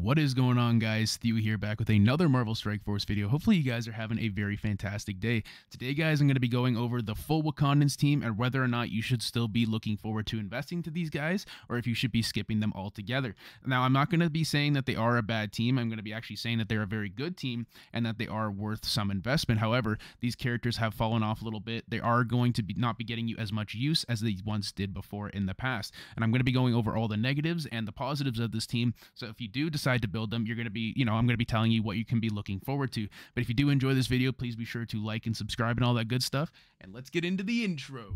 What is going on, guys? Theo here, back with another Marvel Strike Force video. Hopefully you guys are having a very fantastic day. Today, guys, I'm going to be going over the full Wakandans team and whether or not you should still be looking forward to investing to these guys or if you should be skipping them altogether. Now, I'm not going to be saying that they are a bad team. I'm going to be actually saying that they're a very good team and that they are worth some investment. However, these characters have fallen off a little bit. They are going to not be getting you as much use as they once did before in the past. And I'm going to be going over all the negatives and the positives of this team. So if you do decide to build them, you're going to be, I'm going to be telling you what you can be looking forward to. But if you do enjoy this video, please be sure to like and subscribe and all that good stuff. And let's get into the intro.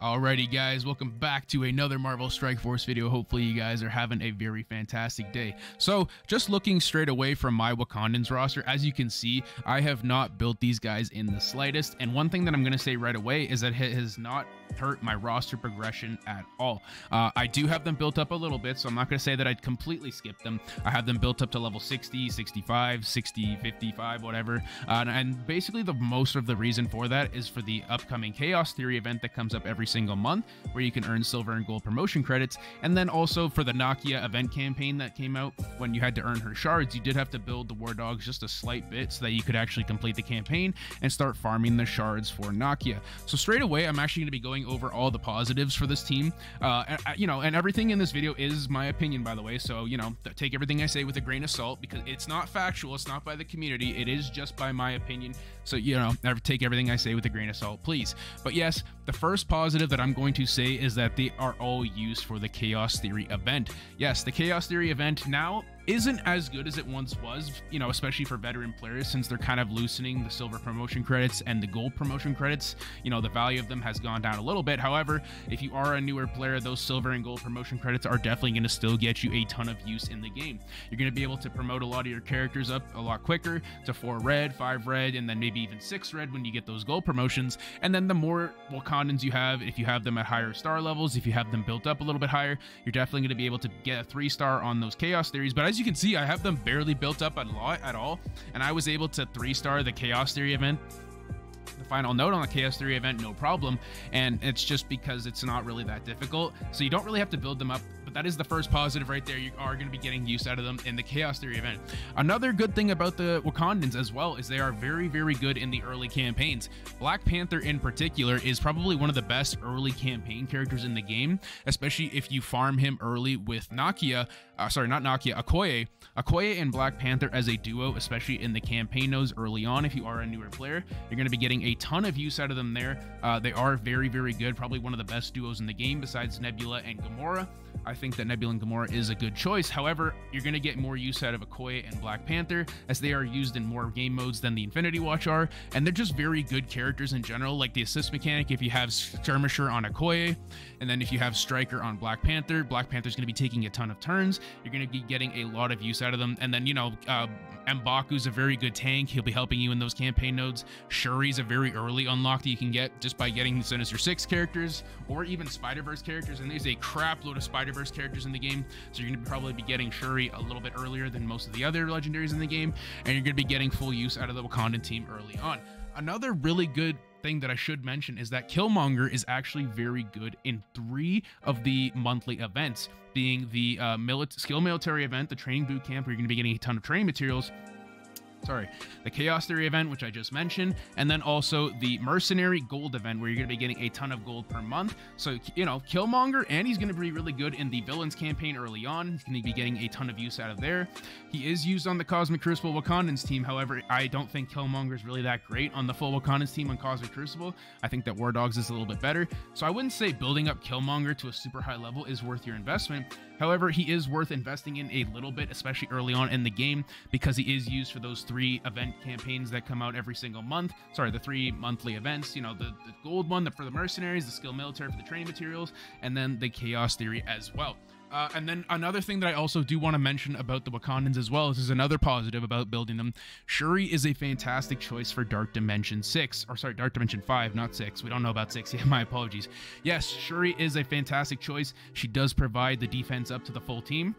Alrighty, guys, welcome back to another Marvel Strike Force video. Hopefully you guys are having a very fantastic day. So just looking straight away from my Wakandans roster, as you can see, I have not built these guys in the slightest. And one thing that I'm going to say right away is that it has not hurt my roster progression at all. I do have them built up a little bit, so I'm not going to say that I'd completely skip them. I have them built up to level 60, 65, 60, 55, whatever. And basically the most of the reason for that is for the upcoming Chaos Theory event that comes up every single month, where you can earn silver and gold promotion credits. And then also for the Nakia event campaign that came out, when you had to earn her shards, you did have to build the war dogs just a slight bit so that you could actually complete the campaign and start farming the shards for Nakia. So straight away, I'm actually going to be going over all the positives for this team. And everything in this video is my opinion, by the way. So, take everything I say with a grain of salt, because it's not factual. It's not by the community. It is just by my opinion. So, take everything I say with a grain of salt, please. But yes, the first positive that I'm going to say is that they are all used for the Chaos Theory event. Yes, the Chaos Theory event now isn't as good as it once was, especially for veteran players, since they're kind of loosening the silver promotion credits and the gold promotion credits. The value of them has gone down a little bit. However, if you are a newer player, those silver and gold promotion credits are definitely going to still get you a ton of use in the game. You're going to be able to promote a lot of your characters up a lot quicker to 4 red, 5 red, and then maybe even 6 red when you get those gold promotions. And then the more Wakandans you have, if you have them at higher star levels, if you have them built up a little bit higher, you're definitely going to be able to get a 3-star on those Chaos Theories. But as you can see, I have them barely built up a lot at all, and I was able to 3-star the Chaos Theory event, the final note on the Chaos Theory event, no problem. And it's just because it's not really that difficult, so you don't really have to build them up. But that is the first positive right there. You are going to be getting use out of them in the Chaos Theory event. Another good thing about the Wakandans as well is they are very, very good in the early campaigns. Black Panther in particular is probably one of the best early campaign characters in the game, especially if you farm him early with Nakia, Okoye. Okoye and Black Panther as a duo, especially in the campaign nodes early on, if you are a newer player, you're going to be getting a ton of use out of them there. They are very, very good, probably one of the best duos in the game besides Nebula and Gamora. I think that Nebula and Gamora is a good choice. However, you're going to get more use out of Okoye and Black Panther, as they are used in more game modes than the Infinity Watch are, and they're just very good characters in general. Like the assist mechanic, if you have Skirmisher on Okoye, and then if you have Striker on Black Panther's going to be taking a ton of turns. You're going to be getting a lot of use out of them. And then, M'Baku's a very good tank. He'll be helping you in those campaign nodes. Shuri's a very early unlock that you can get just by getting the Sinister Six characters, or even Spider-Verse characters, and there's a crap load of Spider-Verse characters in the game, so you're going to probably be getting Shuri a little bit earlier than most of the other legendaries in the game, and you're going to be getting full use out of the Wakandan team early on. Another really good thing that I should mention is that Killmonger is actually very good in 3 of the monthly events, being the skill military event, the training boot camp, where you're going to be getting a ton of training materials, the Chaos Theory event, which I just mentioned, and then also the Mercenary Gold event, where you're going to be getting a ton of gold per month. So, Killmonger, and he's going to be really good in the Villains campaign early on. He's going to be getting a ton of use out of there. He is used on the Cosmic Crucible Wakandans team. However, I don't think Killmonger is really that great on the full Wakandans team on Cosmic Crucible. I think that War Dogs is a little bit better. So I wouldn't say building up Killmonger to a super high level is worth your investment. However, he is worth investing in a little bit, especially early on in the game, because he is used for those 3 event campaigns that come out every single month. The 3 monthly events, the gold one for the mercenaries, the skill military for the training materials, and then the Chaos Theory as well. And then another thing that I also do want to mention about the Wakandans as well, this is another positive about building them. Shuri is a fantastic choice for Dark Dimension 5, not 6. We don't know about 6 yet, my apologies. Yes, Shuri is a fantastic choice. She does provide the defense up to the full team.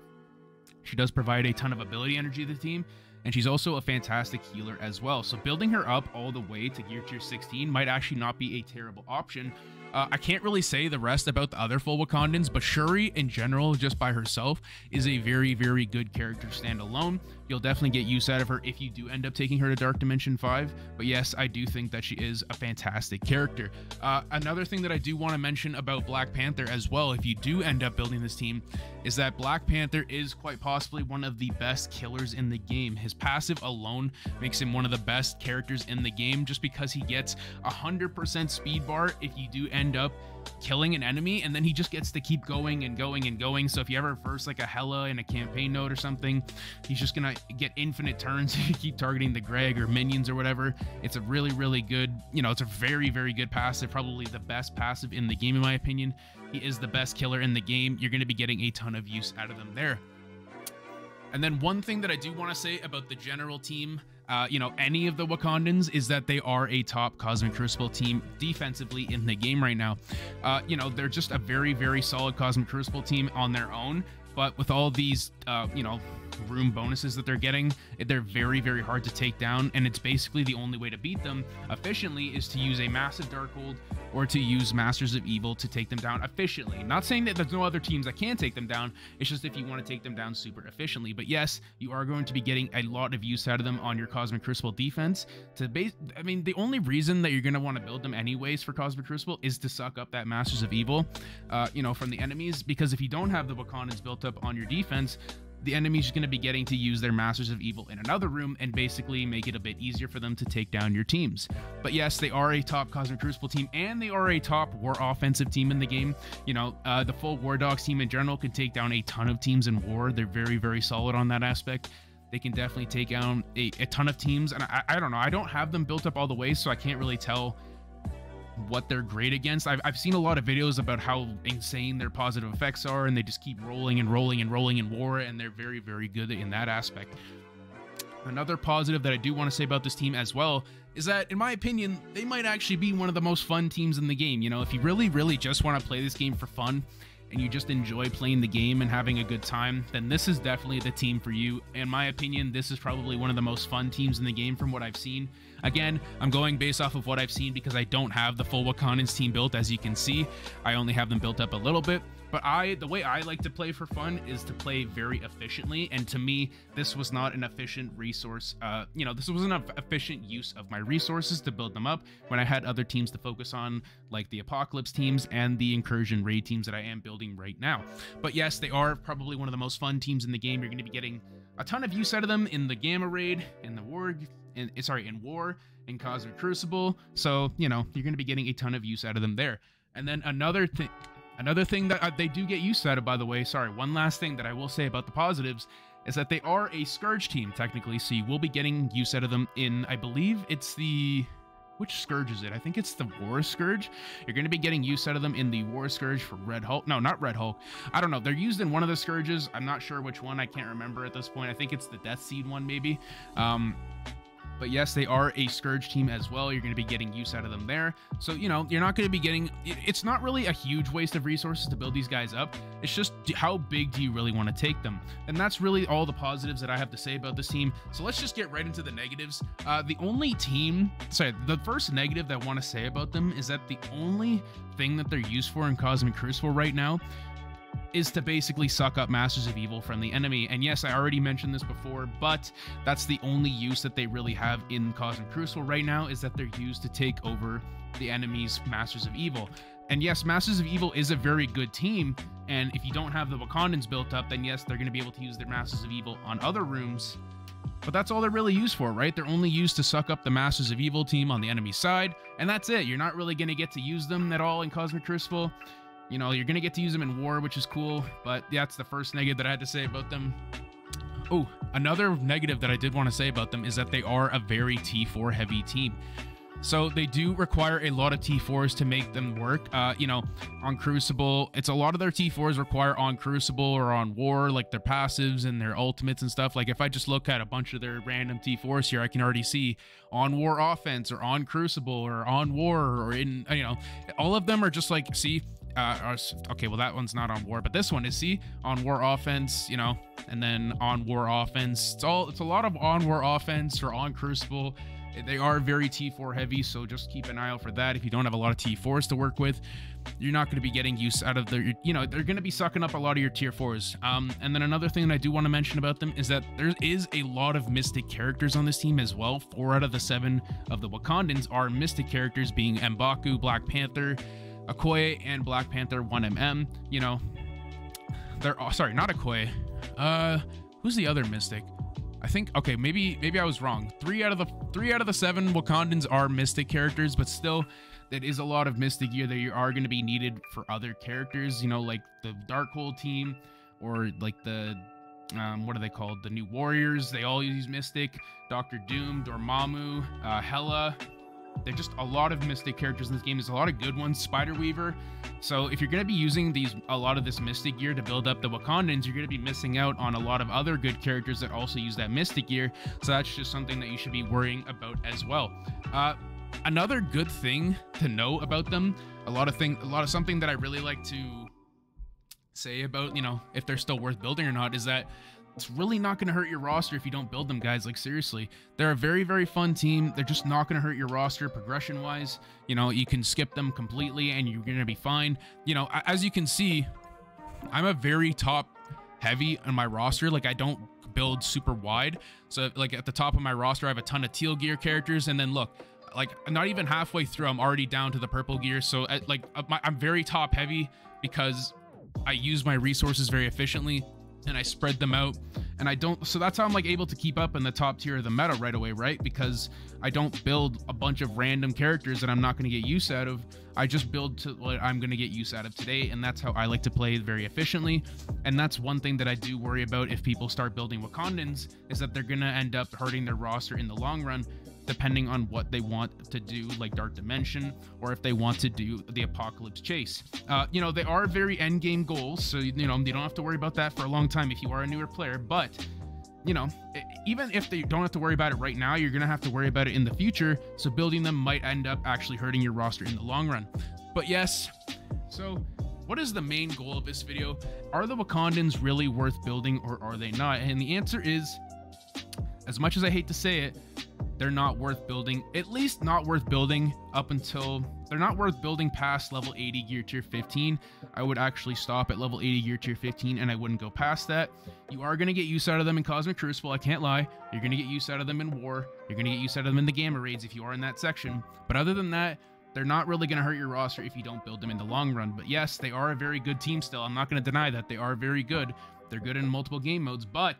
She does provide a ton of ability energy to the team. and she's also a fantastic healer as well. So building her up all the way to gear tier 16 might actually not be a terrible option. I can't really say the rest about the other full Wakandans, but Shuri in general, just by herself, is a very, very good character standalone. You'll definitely get use out of her if you do end up taking her to Dark Dimension 5. But yes, I do think that she is a fantastic character. Another thing that I do want to mention about Black Panther as well, if you do end up building this team, is that Black Panther is quite possibly one of the best killers in the game. His passive alone makes him one of the best characters in the game, just because he gets 100% speed bar if you do end up killing an enemy, and then he just gets to keep going and going and going. So if you ever first like a Hela in a campaign node or something, he's just gonna get infinite turns if you keep targeting the Greg or minions or whatever. It's a really, really good, you know, it's a very, very good passive, probably the best passive in the game in my opinion. He is the best killer in the game. You're going to be getting a ton of use out of them there. And then one thing that I do want to say about the general team, you know, any of the Wakandans, is that they are a top Cosmic Crucible team defensively in the game right now. You know, they're just a very, very solid Cosmic Crucible team on their own. But with all these, you know, room bonuses that they're getting, they're very, very hard to take down. And it's basically the only way to beat them efficiently is to use a massive Darkhold or to use Masters of Evil to take them down efficiently. Not saying that there's no other teams that can take them down. It's just if you want to take them down super efficiently. But yes, you are going to be getting a lot of use out of them on your Cosmic Crucible defense. I mean, the only reason that you're going to want to build them anyways for Cosmic Crucible is to suck up that Masters of Evil, you know, from the enemies. Because if you don't have the Wakandans built up on your defense, the enemy's going to be getting to use their Masters of Evil in another room and basically make it a bit easier for them to take down your teams. But yes, they are a top Cosmic Crucible team, and they are a top War offensive team in the game. You know, the full War Dogs team in general can take down a ton of teams in War. They're very, very solid on that aspect. They can definitely take down a ton of teams, and I don't know. I don't have them built up all the way, so I can't really tell what they're great against. I've seen a lot of videos about how insane their positive effects are, and they just keep rolling and rolling and rolling in War, and they're very, very good in that aspect. Another positive that I do want to say about this team as well is that, in my opinion, they might actually be one of the most fun teams in the game. You know, if you really, really just want to play this game for fun and you just enjoy playing the game and having a good time, then this is definitely the team for you. In my opinion, this is probably one of the most fun teams in the game from what I've seen. Again, I'm going based off of what I've seen because I don't have the full Wakandans team built. As you can see, I only have them built up a little bit. But the way I like to play for fun is to play very efficiently. And to me, this was not an efficient resource. You know, this wasn't an efficient use of my resources to build them up when I had other teams to focus on, like the Apocalypse teams and the Incursion raid teams that I am building right now. But yes, they are probably one of the most fun teams in the game. You're going to be getting a ton of use out of them in the Gamma raid, in the War, in War, in Cosmic Crucible. So, you know, you're going to be getting a ton of use out of them there. And then another thing that they do get used out of, by the way, one last thing that I will say about the positives is that they are a Scourge team, technically, so you will be getting use out of them in, I believe it's the... Which Scourge is it? I think it's the War Scourge. You're going to be getting use out of them in the War Scourge for Red Hulk. No, not Red Hulk. I don't know. They're used in one of the Scourges. I'm not sure which one. I can't remember at this point. I think it's the Death Seed one, maybe. But yes, they are a Scourge team as well. You're going to be getting use out of them there. So, you know, you're not going to be getting... It's not really a huge waste of resources to build these guys up. It's just how big do you really want to take them? And that's really all the positives that I have to say about this team. So let's just get right into the negatives. The first negative that I want to say about them is that the only thing that they're used for in Cosmic Crucible right now is to basically suck up Masters of Evil from the enemy. And yes, I already mentioned this before, but that's the only use that they really have in Cosmic Crucible right now, is that they're used to take over the enemy's Masters of Evil. And yes, Masters of Evil is a very good team, and if you don't have the Wakandans built up, then yes, they're going to be able to use their Masters of Evil on other rooms. But that's all they're really used for, right? They're only used to suck up the Masters of Evil team on the enemy side, and that's it. You're not really going to get to use them at all in Cosmic Crucible. You know, you're going to get to use them in War, which is cool, but that's the first negative that I had to say about them. Oh, another negative that I did want to say about them is that they are a very T4 heavy team. So they do require a lot of T4s to make them work. You know, on Crucible, it's a lot of their T4s require on Crucible or on War, like their passives and their ultimates and stuff. Like if I just look at a bunch of their random T4s here, I can already see on War offense or on Crucible or on War or in, you know, all of them are just like, see, Okay, well, that one's not on war, but this one is, see, on war offense, you know, and then on war offense. It's a lot of on war offense or on Crucible. They are very T4 heavy, so just keep an eye out for that. If you don't have a lot of T4s to work with, you're not going to be getting use out of their, you know, they're going to be sucking up a lot of your tier 4s. And then another thing that I do want to mention about them is that there is a lot of Mystic characters on this team as well. 4 out of the 7 of the Wakandans are Mystic characters, being M'Baku, Black Panther, Okoye, and Black Panther 1MM. You know, they're, oh, sorry, not Okoye. Who's the other Mystic? I think, okay, maybe I was wrong. 3 out of the 7 Wakandans are Mystic characters, but still, that is a lot of Mystic gear that are going to be needed for other characters, you know, like the Darkhold team, or like the, what are they called? The New Warriors. They all use Mystic. Dr. Doom, Dormammu, Hela. They're just a lot of Mystic characters in this game. There's a lot of good ones. Spider Weaver. So if you're going to be using a lot of this Mystic gear to build up the Wakandans, you're going to be missing out on a lot of other good characters that also use that Mystic gear. So that's just something that you should be worrying about as well. Another good thing to know about them, something that I really like to say about, you know, if they're still worth building or not, is that it's really not going to hurt your roster if you don't build them, guys. Like, seriously, they're a very, very fun team. They're just not going to hurt your roster progression wise. You know, you can skip them completely and you're going to be fine. You know, as you can see, I'm a very top heavy on my roster. Like, I don't build super wide. So like at the top of my roster, I have a ton of teal gear characters. And then look, like not even halfway through, I'm already down to the purple gear. So I'm very top heavy because I use my resources very efficiently and I spread them out, and I don't, so that's how I'm like able to keep up in the top tier of the meta right away, right? Because I don't build a bunch of random characters that I'm not going to get use out of. I just build to what I'm going to get use out of today, and that's how I like to play very efficiently. And that's one thing that I do worry about if people start building Wakandans, is that they're going to end up hurting their roster in the long run, depending on what they want to do, like Dark Dimension, or if they want to do the Apocalypse Chase. You know, they are very end game goals, so you know, you don't have to worry about that for a long time if you are a newer player. But you know, even if they don't have to worry about it right now, you're gonna have to worry about it in the future. So building them might end up actually hurting your roster in the long run. But yes, so what is the main goal of this video? Are the Wakandans really worth building, or are they not? And the answer is, as much as I hate to say it, they're not worth building. At least not worth building up until, they're not worth building past level 80 gear tier 15. I would actually stop at level 80 gear tier 15 and I wouldn't go past that. You are going to get use out of them in Cosmic Crucible, I can't lie. You're going to get use out of them in War. You're going to get use out of them in the Gamma Raids if you are in that section. But other than that, they're not really going to hurt your roster if you don't build them in the long run. But yes, they are a very good team still. I'm not going to deny that. They are very good. They're good in multiple game modes, but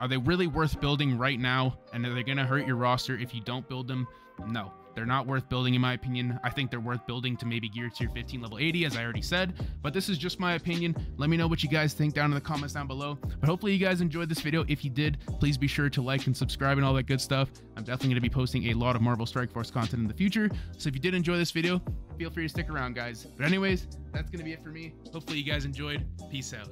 are they really worth building right now? And are they going to hurt your roster if you don't build them? No, they're not worth building in my opinion. I think they're worth building to maybe gear tier 15 level 80, as I already said, but this is just my opinion. Let me know what you guys think down in the comments down below. But hopefully you guys enjoyed this video. If you did, please be sure to like and subscribe and all that good stuff. I'm definitely going to be posting a lot of Marvel Strike Force content in the future. So if you did enjoy this video, feel free to stick around, guys. But anyways, that's going to be it for me. Hopefully you guys enjoyed. Peace out.